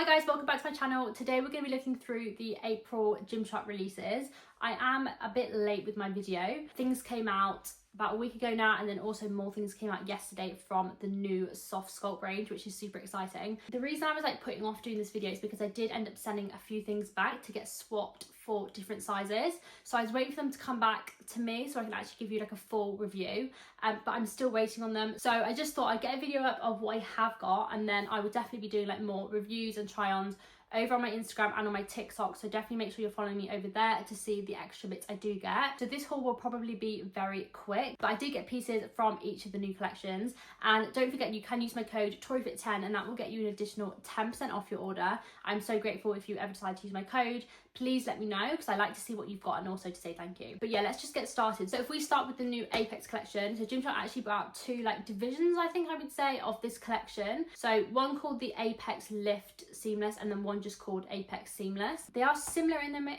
Hi guys, welcome back to my channel. Today we're going to be looking through the April Gymshark releases. I am a bit late with my video. Things came out about a week ago now, and then also more things came out yesterday from the new Soft Sculpt range, which is super exciting. The reason I was putting off doing this video is because I did end up sending a few things back to get swapped for different sizes. So I was waiting for them to come back to me so I can actually give you a full review, but I'm still waiting on them. So I just thought I'd get a video up of what I have got, and then I would definitely be doing more reviews and try-ons over on my Instagram and on my TikTok, so definitely make sure you're following me over there to see the extra bits I do get. So this haul will probably be very quick, but I did get pieces from each of the new collections, and don't forget you can use my code TORIFIT10 and that will get you an additional 10% off your order. I'm so grateful if you ever decide to use my code. Please let me know because I like to see what you've got and also to say thank you. But yeah, let's just get started. So if we start with the new Apex collection, so Gymshark actually brought out two divisions, I think I would say, of this collection. So one called the Apex Lift Seamless and then one just called Apex Seamless. They are similar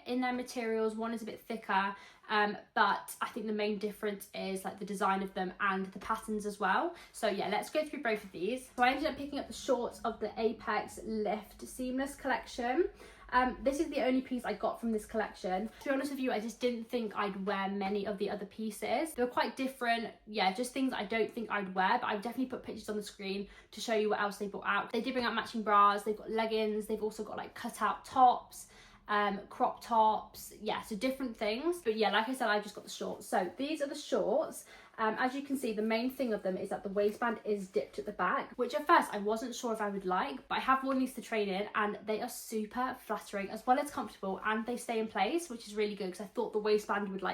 in their materials. One is a bit thicker, but I think the main difference is the design of them and the patterns as well. So yeah, let's go through both of these. So I ended up picking up the shorts of the Apex Lift Seamless collection. This is the only piece I got from this collection. To be honest with you, I just didn't think I'd wear many of the other pieces. They were quite different, yeah, just things I don't think I'd wear, but I've definitely put pictures on the screen to show you what else they brought out. They did bring out matching bras, they've got leggings, they've also got cut-out tops, crop tops, yeah, so different things. But yeah, like I said, I just got the shorts. So these are the shorts. As you can see, the main thing of them is that the waistband is dipped at the back, which at first I wasn't sure if I would like, but I have worn these to train in and they are super flattering as well as comfortable, and they stay in place, which is really good because I thought the waistband would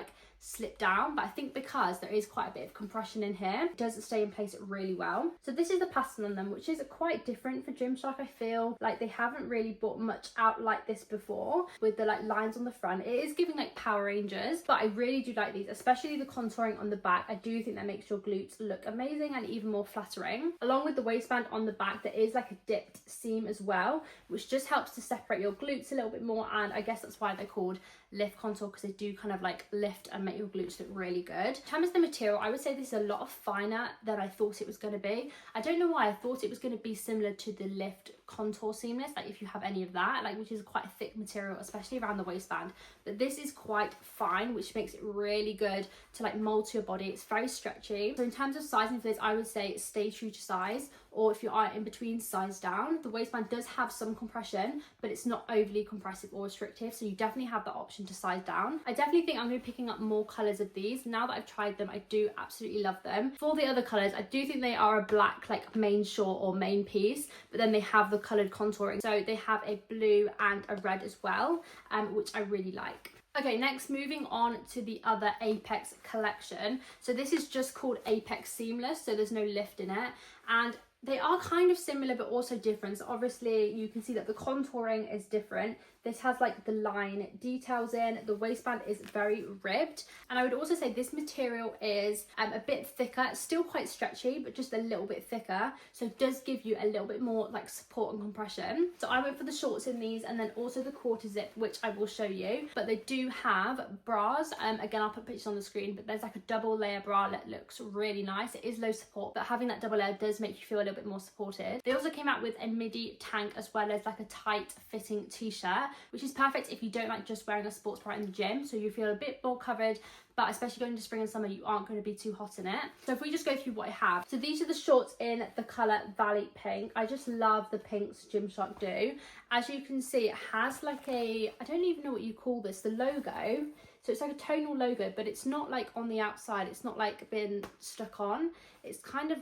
slip down, but I think because there is quite a bit of compression in here, it does stay in place really well. So this is the pattern on them, which is quite different for Gymshark. I feel like they haven't really brought much out like this before with the lines on the front. It is giving Power Rangers, but I really do like these, especially the contouring on the back. I do think that makes your glutes look amazing and even more flattering. Along with the waistband on the back, there is a dipped seam as well, which just helps to separate your glutes a little bit more, and I guess that's why they're called lift contour, because they do lift and make your glutes look really good. In terms of the material, I would say this is a lot of finer than I thought it was going to be. I don't know why. I thought it was going to be similar to the lift contour seamless, if you have any of that, which is quite a thick material, especially around the waistband, but this is quite fine, which makes it really good to mold to your body. It's very stretchy. So in terms of sizing for this, I would say stay true to size, or if you are in between, size down. The waistband does have some compression, but it's not overly compressive or restrictive, so you definitely have the option to size down. I definitely think I'm going to be picking up more colours of these. Now that I've tried them, I do absolutely love them. For the other colours, I do think they are a black main short or main piece, but then they have the coloured contouring. So they have a blue and a red as well, which I really like. Okay, next, moving on to the other Apex collection. So this is just called Apex Seamless, so there's no lift in it, and they are kind of similar but also different. So obviously you can see that the contouring is different. This has the line details in. The waistband is very ribbed, and I would also say this material is a bit thicker. It's still quite stretchy, but just a little bit thicker, so it does give you a little bit more support and compression. So I went for the shorts in these, and then also the quarter zip, which I will show you. But they do have bras. Again, I'll put pictures on the screen, but there's a double layer bra that looks really nice. It is low support, but having that double layer does make you feel a little bit more supported. They also came out with a midi tank as well as a tight fitting t-shirt, which is perfect if you don't just wearing a sports bra in the gym, so you feel a bit more covered, but especially going into spring and summer, you aren't going to be too hot in it. So if we just go through what I have. So these are the shorts in the colour Valley Pink. I just love the pinks Gymshark do. As you can see, it has I don't even know what you call this, the logo. So it's a tonal logo, but it's not on the outside. It's not been stuck on. It's kind of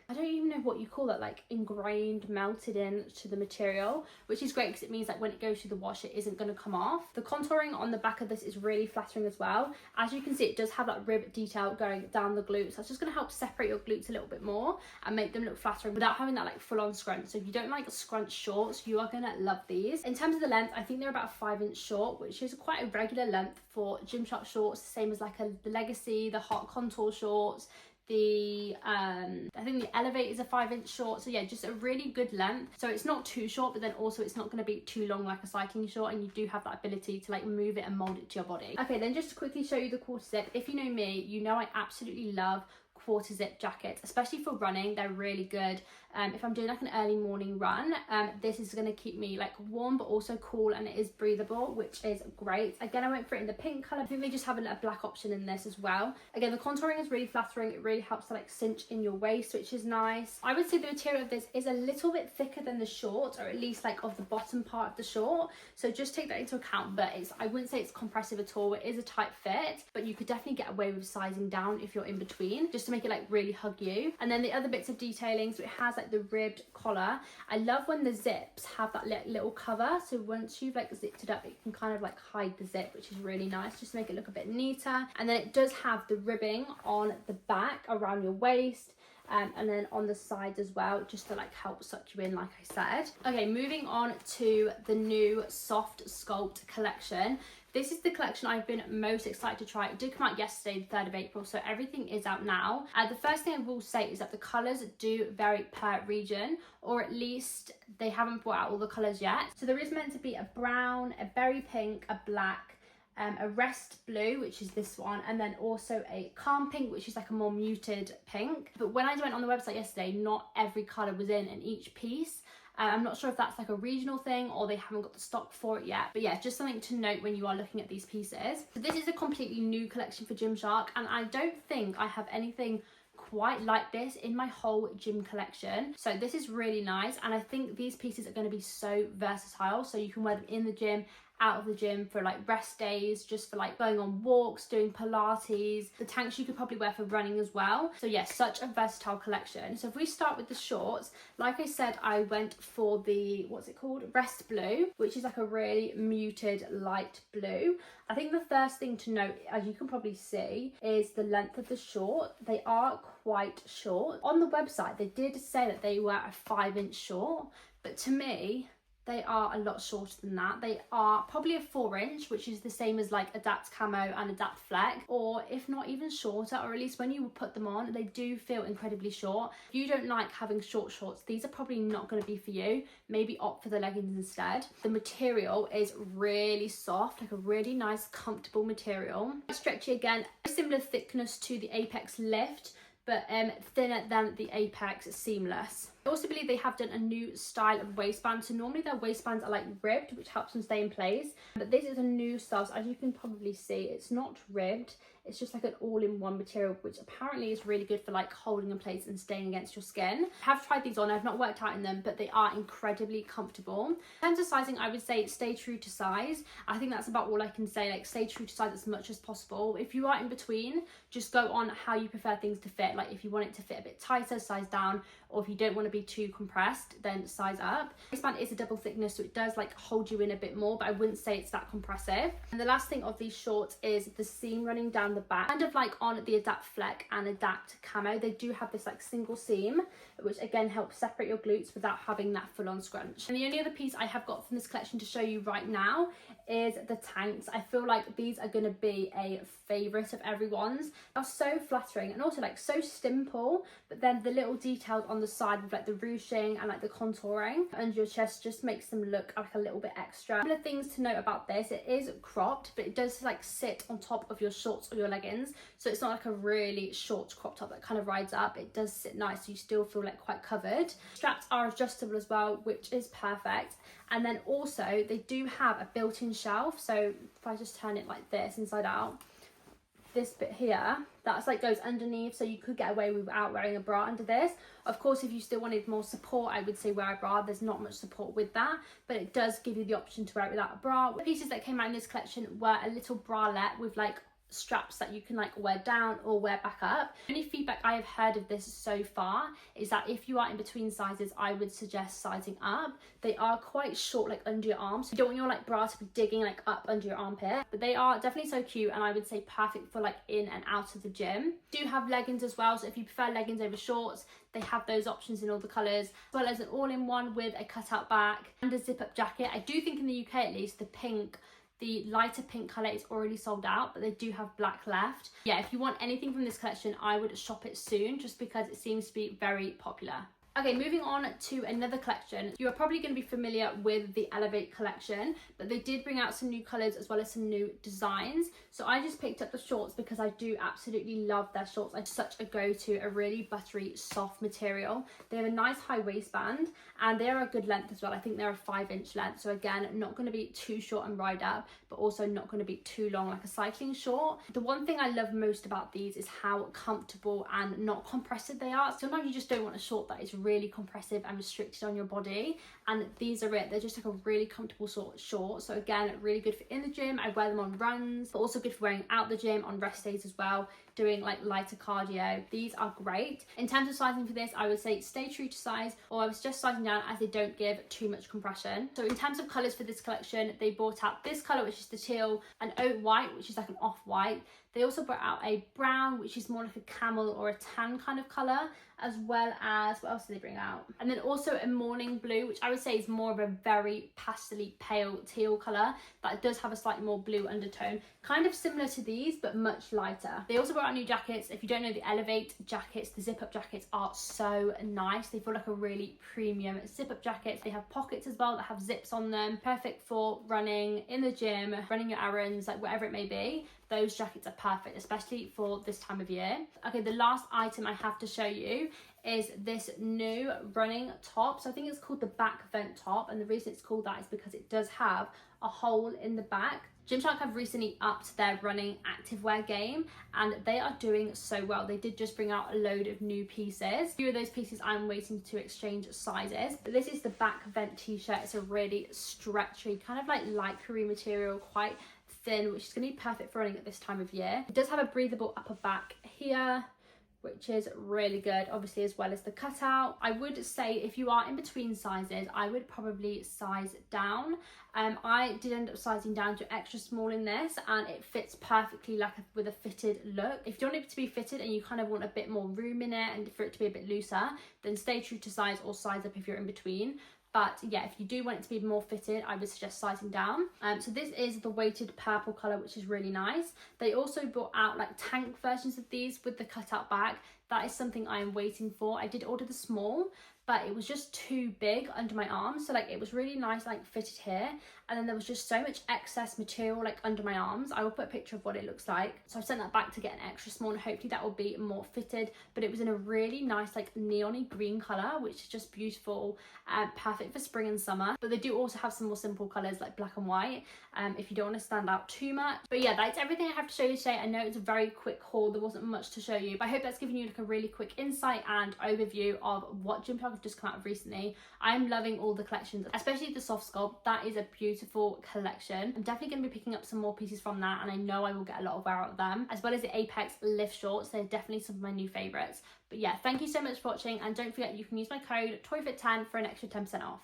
I don't even know what you call that, ingrained, melted into the material, which is great because it means when it goes through the wash, it isn't going to come off. The contouring on the back of this is really flattering as well. As you can see, it does have that rib detail going down the glutes. That's just going to help separate your glutes a little bit more and make them look flattering without having that full-on scrunch. So if you don't like scrunch shorts, you are going to love these. In terms of the length, I think they're about a 5-inch short, which is quite a regular length for Gymshark shorts, the same as the Legacy, the Hot Contour shorts, I think the Elevate is a 5-inch short. So yeah, just a really good length. So it's not too short, but then also it's not going to be too long like a cycling short, and you do have that ability to move it and mold it to your body. Okay, then just to quickly show you the quarter zip. If you know me, you know I absolutely love quarter zip jackets, especially for running. They're really good. If I'm doing like an early morning run, this is going to keep me like warm but also cool, and it is breathable, which is great. Again, I went for it in the pink colour. I think they just have a black option in this as well. Again, the contouring is really flattering. It really helps to like cinch in your waist, which is nice. I would say the material of this is a little bit thicker than the short, or at least like of the bottom part of the short, so just take that into account. But I wouldn't say it's compressive at all. It is a tight fit, but you could definitely get away with sizing down if you're in between, just to make it like really hug you. And then the other bits of detailing, so it has like the ribbed collar. I love when the zips have that little cover, so once you've like zipped it up, it can kind of like hide the zip, which is really nice, just to make it look a bit neater. And then it does have the ribbing on the back around your waist, and then on the sides as well, just to like help suck you in, like I said. Okay, moving on to the new Soft Sculpt collection. This is the collection I've been most excited to try. It did come out yesterday, the 3rd of April, so everything is out now. The first thing I will say is that the colours do vary per region, or at least they haven't brought out all the colours yet. So there is meant to be a brown, a berry pink, a black, a rest blue, which is this one, and then also a calm pink, which is like a more muted pink. But when I went on the website yesterday, not every colour was in each piece. I'm not sure if that's like a regional thing or they haven't got the stock for it yet. But yeah, just something to note when you are looking at these pieces. So this is a completely new collection for Gymshark, and I don't think I have anything quite like this in my whole gym collection. So this is really nice, and I think these pieces are going to be so versatile. So you can wear them in the gym, out of the gym, for like rest days, just for like going on walks, doing Pilates. The tanks you could probably wear for running as well. So yeah, such a versatile collection. So if we start with the shorts, like I said, I went for the, what's it called? Rest blue, which is like a really muted light blue. I think the first thing to note, as you can probably see, is the length of the short. They are quite short. On the website, they did say that they were a 5-inch short, but to me, they are a lot shorter than that. They are probably a 4-inch, which is the same as like Adapt Camo and Adapt Fleck, or if not even shorter, or at least when you put them on, they do feel incredibly short. If you don't like having short shorts, these are probably not going to be for you. Maybe opt for the leggings instead. The material is really soft, like a really nice, comfortable material. Stretchy again, a similar thickness to the Apex Lift, but thinner than the Apex Seamless. I also believe they have done a new style of waistband. So normally their waistbands are like ribbed, which helps them stay in place. But this is a new style, so as you can probably see, it's not ribbed. It's just like an all-in-one material, which apparently is really good for like holding in place and staying against your skin. I have tried these on, I've not worked out in them, but they are incredibly comfortable. In terms of sizing, I would say stay true to size. I think that's about all I can say, like stay true to size as much as possible. If you are in between, just go on how you prefer things to fit. Like if you want it to fit a bit tighter, size down, or if you don't want to be too compressed, then size up. Waistband is a double thickness, so it does like hold you in a bit more, but I wouldn't say it's that compressive. And the last thing of these shorts is the seam running down the back, kind of like on the Adapt Fleck and Adapt Camo. They do have this like single seam, which again helps separate your glutes without having that full-on scrunch. And the only other piece I have got from this collection to show you right now is the tanks. I feel like these are going to be a favourite of everyone's. They're so flattering and also like so simple, but then the little details on the side with like the ruching and like the contouring under your chest just makes them look like a little bit extra. A couple of things to note about this: it is cropped, but it does like sit on top of your shorts or your leggings, so it's not like a really short crop top that kind of rides up. It does sit nice, so you still feel like quite covered. Straps are adjustable as well, which is perfect. And then also they do have a built-in shelf, so if I just turn it like this inside out, this bit here, that's like goes underneath, so you could get away without wearing a bra under this. Of course, if you still wanted more support, I would say wear a bra. There's not much support with that, but it does give you the option to wear it without a bra. The pieces that came out in this collection were a little bralette with like straps that you can like wear down or wear back up. The only feedback I have heard of this so far is that if you are in between sizes, I would suggest sizing up. They are quite short, like under your arms, so you don't want your like bra to be digging like up under your armpit, but they are definitely so cute, and I would say perfect for like in and out of the gym. Do have leggings as well, so if you prefer leggings over shorts, they have those options in all the colours, as well as an all-in-one with a cutout back and a zip-up jacket. I do think in the UK at least, the lighter pink colour is already sold out, but they do have black left. Yeah, if you want anything from this collection, I would shop it soon, just because it seems to be very popular. Okay, moving on to another collection. You are probably going to be familiar with the Elevate collection, but they did bring out some new colours as well as some new designs. So I just picked up the shorts because I do absolutely love their shorts. It's such a go-to, a really buttery, soft material. They have a nice high waistband and they are a good length as well. I think they're a 5-inch length. So again, not going to be too short and ride up, but also not going to be too long like a cycling short. The one thing I love most about these is how comfortable and not compressive they are. Sometimes you just don't want a short that is really compressive and restricted on your body, and these are it. They're just like a really comfortable sort of short. So again, really good for in the gym. I wear them on runs, but also good for wearing out the gym on rest days as well, doing like lighter cardio. These are great. In terms of sizing for this, I would say stay true to size, or I was just sizing down as they don't give too much compression. So in terms of colours for this collection, they brought out this colour, which is the teal, an oat white, which is like an off-white. They also brought out a brown, which is more like a camel or a tan kind of colour, as well as, what else did they bring out? And then also a morning blue, which I would say is more of a very pastel pale teal colour, but it does have a slightly more blue undertone, kind of similar to these, but much lighter. They also brought out new jackets. If you don't know the Elevate jackets, the zip-up jackets are so nice. They feel like a really premium zip-up jacket. They have pockets as well that have zips on them, perfect for running in the gym, running your errands, like whatever it may be. Those jackets are perfect, especially for this time of year. Okay, the last item I have to show you is this new running top. So I think it's called the back vent top, and the reason it's called that is because it does have a hole in the back. GYMSHARK have recently upped their running activewear game and they are doing so well. They did just bring out a load of new pieces. A few of those pieces I'm waiting to exchange sizes. But this is the back vent t-shirt. It's a really stretchy, kind of like lycra material, quite thin, which is going to be perfect for running at this time of year. It does have a breathable upper back here, which is really good, obviously, as well as the cutout. I would say if you are in between sizes, I would probably size down. I did end up sizing down to extra small in this, and it fits perfectly like with a fitted look. If you want it to be fitted and you kind of want a bit more room in it and for it to be a bit looser, then stay true to size or size up if you're in between. But yeah, if you do want it to be more fitted, I would suggest sizing down. So this is the weighted purple colour, which is really nice. They also brought out like tank versions of these with the cutout back. That is something I am waiting for. I did order the small, but it was just too big under my arms. So like it was really nice, like fitted here. And then there was just so much excess material like under my arms. I will put a picture of what it looks like. So I've sent that back to get an extra small, and hopefully that will be more fitted. But it was in a really nice like neon-y green colour, which is just beautiful, perfect for spring and summer. But they do also have some more simple colours like black and white, if you don't want to stand out too much. But yeah, that's everything I have to show you today. I know it's a very quick haul. There wasn't much to show you, but I hope that's given you like a really quick insight and overview of what GYMSHARK have just come out of recently. I'm loving all the collections, especially the Soft Sculpt. That is a beautiful collection. I'm definitely going to be picking up some more pieces from that, and I know I will get a lot of wear out of them, as well as the Apex lift shorts. They're definitely some of my new favourites. But yeah, thank you so much for watching, and don't forget you can use my code TORIFIT10 for an extra 10% off.